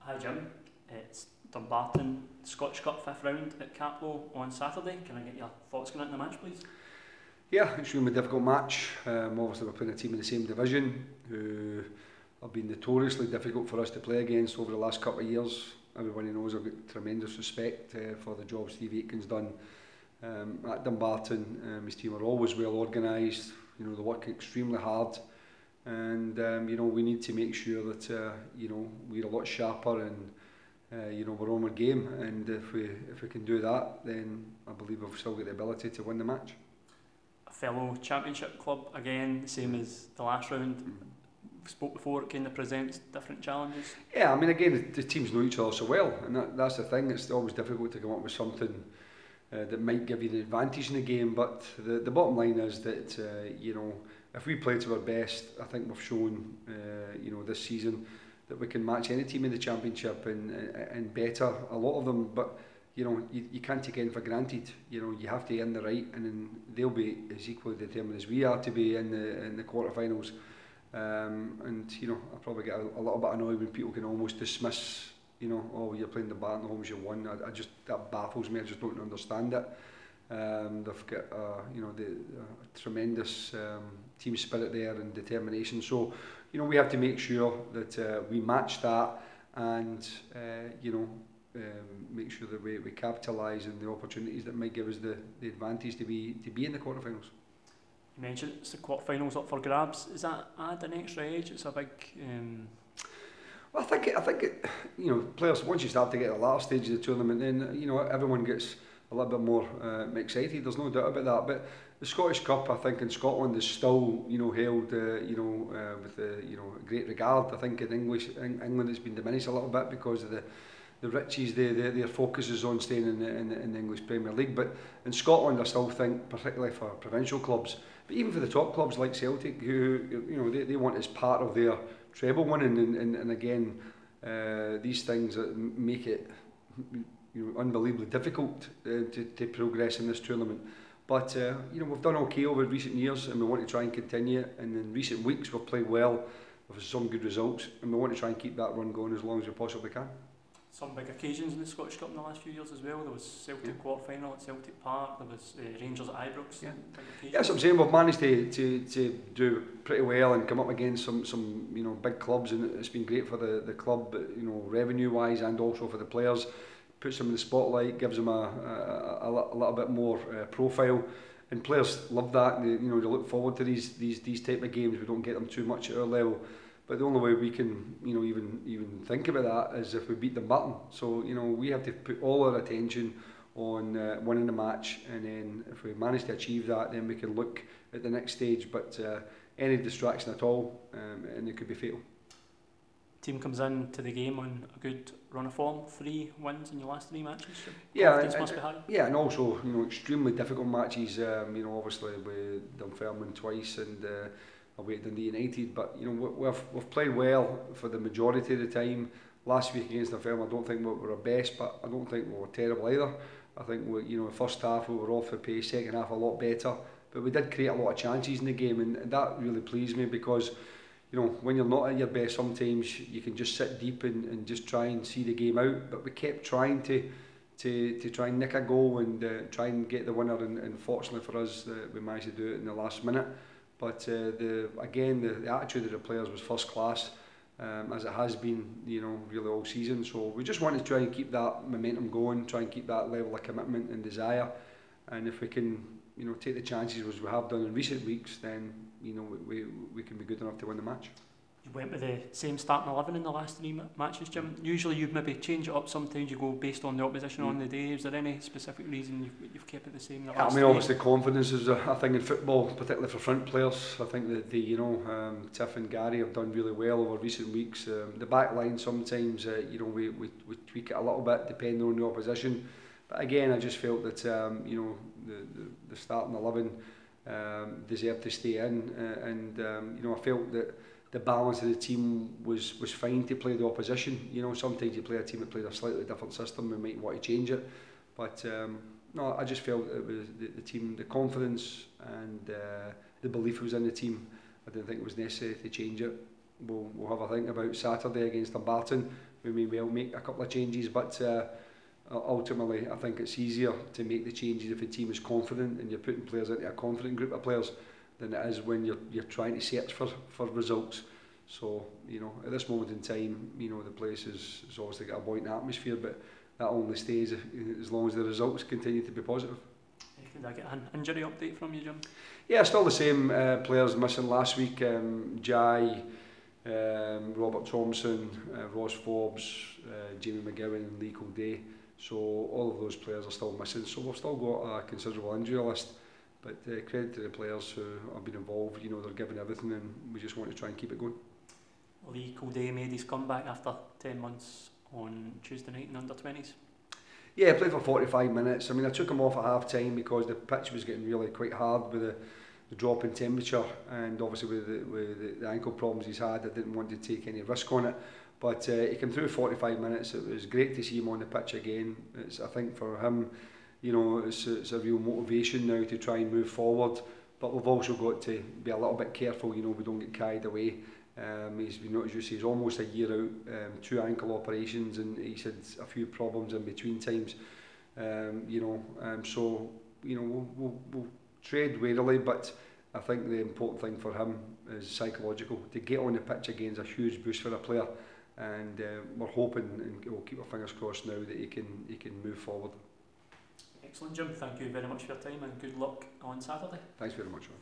Hi Jim, it's Dumbarton Scottish Cup 5th round at Cappielow on Saturday. Can I get your thoughts going into the match, please? Yeah, it's really a difficult match. Obviously we're playing a team in the same division who have been notoriously difficult for us to play against over the last couple of years. Everybody knows I've got tremendous respect for the job Steve Aitken's done at Dumbarton. His team are always well organised, they work extremely hard, and we need to make sure that we're a lot sharper and we're on our game, and if we can do that, then I believe we've still got the ability to win the match. A fellow championship club again, same as the last round. We spoke before, it kind of presents different challenges. Yeah, I mean, again, the teams know each other so well, and that's the thing. It's always difficult to come up with something that might give you the advantage in the game, but the bottom line is that if we play to our best, I think we've shown this season that we can match any team in the championship and better, a lot of them, but you can't take anything for granted. You have to earn the right, and then they'll be as equally determined as we are to be in the quarterfinals. And I probably get a little bit annoyed when people can almost dismiss, oh, you're playing the Dumbarton homes, you won. That baffles me. I just don't understand it. They've got the tremendous team spirit there and determination. So we have to make sure that we match that, and make sure that we capitalise on the opportunities that might give us the advantage to be in the quarterfinals. You mentioned it's the quarterfinals up for grabs. Is that add an extra edge? It's a big. Well, I think it, players, once you start to get to the latter stage of the tournament, then everyone gets a little bit more excited. There's no doubt about that. But the Scottish Cup, I think, in Scotland is still held with great regard. I think in England it's been diminished a little bit because of the riches. Their focus is on staying in the English Premier League. But in Scotland, I still think, particularly for provincial clubs, but even for the top clubs like Celtic, who they want as part of their treble winning, and again, these things that make it unbelievably difficult to progress in this tournament. But we've done okay over recent years, and we want to try and continue it. And in recent weeks, we've played well with some good results, and we want to try and keep that run going as long as we possibly can. Some big occasions in the Scottish Cup in the last few years as well. There was Celtic quarter-final at Celtic Park, there was Rangers at Ibrox. Yeah, that's what I'm saying. We've managed to do pretty well and come up against some big clubs, and it's been great for the club, revenue-wise, and also for the players. Puts them in the spotlight, gives them a little bit more profile, and players love that. They look forward to these type of games. We don't get them too much at our level. But the only way we can, even think about that is if we beat Dumbarton. So, we have to put all our attention on winning the match, and then if we manage to achieve that, then we can look at the next stage. But any distraction at all, and it could be fatal. Team comes in to the game on a good run of form, 3 wins in your last 3 matches. Yeah, must be high. Yeah, and also extremely difficult matches. Obviously with Dunfermline twice and away at Dundee United, but we've played well for the majority of the time. Last week against Dunfermline, I don't think we were our best, but I don't think we were terrible either. I think the first half we were off the pace, second half a lot better, but we did create a lot of chances in the game, and that really pleased me because when you're not at your best, sometimes you can just sit deep and just try and see the game out. But we kept trying to try and nick a goal and try and get the winner, and fortunately for us, we managed to do it in the last minute. But the attitude of the players was first class, as it has been, really all season. So we just want to try and keep that momentum going, try and keep that level of commitment and desire. And if we can, take the chances as we have done in recent weeks, then we can be good enough to win the match. You went with the same starting 11 in the last 3 matches, Jim. Usually you'd maybe change it up sometimes, you go based on the opposition on the day. Is there any specific reason you've kept it the same in the last 3? Obviously confidence is a thing in football, particularly for front players. I think that Tiff and Gary have done really well over recent weeks. The back line sometimes, we tweak it a little bit depending on the opposition. But again, I just felt that the starting 11 deserved to stay in, and I felt that the balance of the team was fine to play the opposition. Sometimes you play a team that plays a slightly different system, we might want to change it. But no, I just felt it was the team, the confidence and the belief was in the team. I didn't think it was necessary to change it. We'll have a think about Saturday against Dumbarton, we may well make a couple of changes, but ultimately I think it's easier to make the changes if the team is confident and you're putting players into a confident group of players than it is when you're trying to search for results. So, you know, at this moment in time, you know, the place is obviously got a buoyant atmosphere, but that only stays as long as the results continue to be positive. Could I get an injury update from you, Jim? Yeah, still the same players missing last week. Jai, Robert Thompson, Ross Forbes, Jamie McGowan and Lee Kilday. So all of those players are still missing. So we've still got a considerable injury list. But credit to the players who have been involved. You know, they're giving everything and we just want to try and keep it going. Lee Kilday made his comeback after 10 months on Tuesday night in under-20s. Yeah, played for 45 minutes. I mean, I took him off at half time because the pitch was getting really quite hard with the drop in temperature, and obviously with the ankle problems he's had, I didn't want to take any risk on it. But he came through 45 minutes. It was great to see him on the pitch again. I think for him, you know, it's a real motivation now to try and move forward. But we've also got to be a little bit careful, you know, we don't get carried away. He's been, as you say, he's almost a year out, 2 ankle operations, and he's had a few problems in between times. So you know, we'll tread warily, but I think the important thing for him is psychological. To get on the pitch again is a huge boost for a player, and we're hoping, and we'll keep our fingers crossed now, that he can move forward. Excellent, Jim. Thank you very much for your time and good luck on Saturday. Thanks very much, man.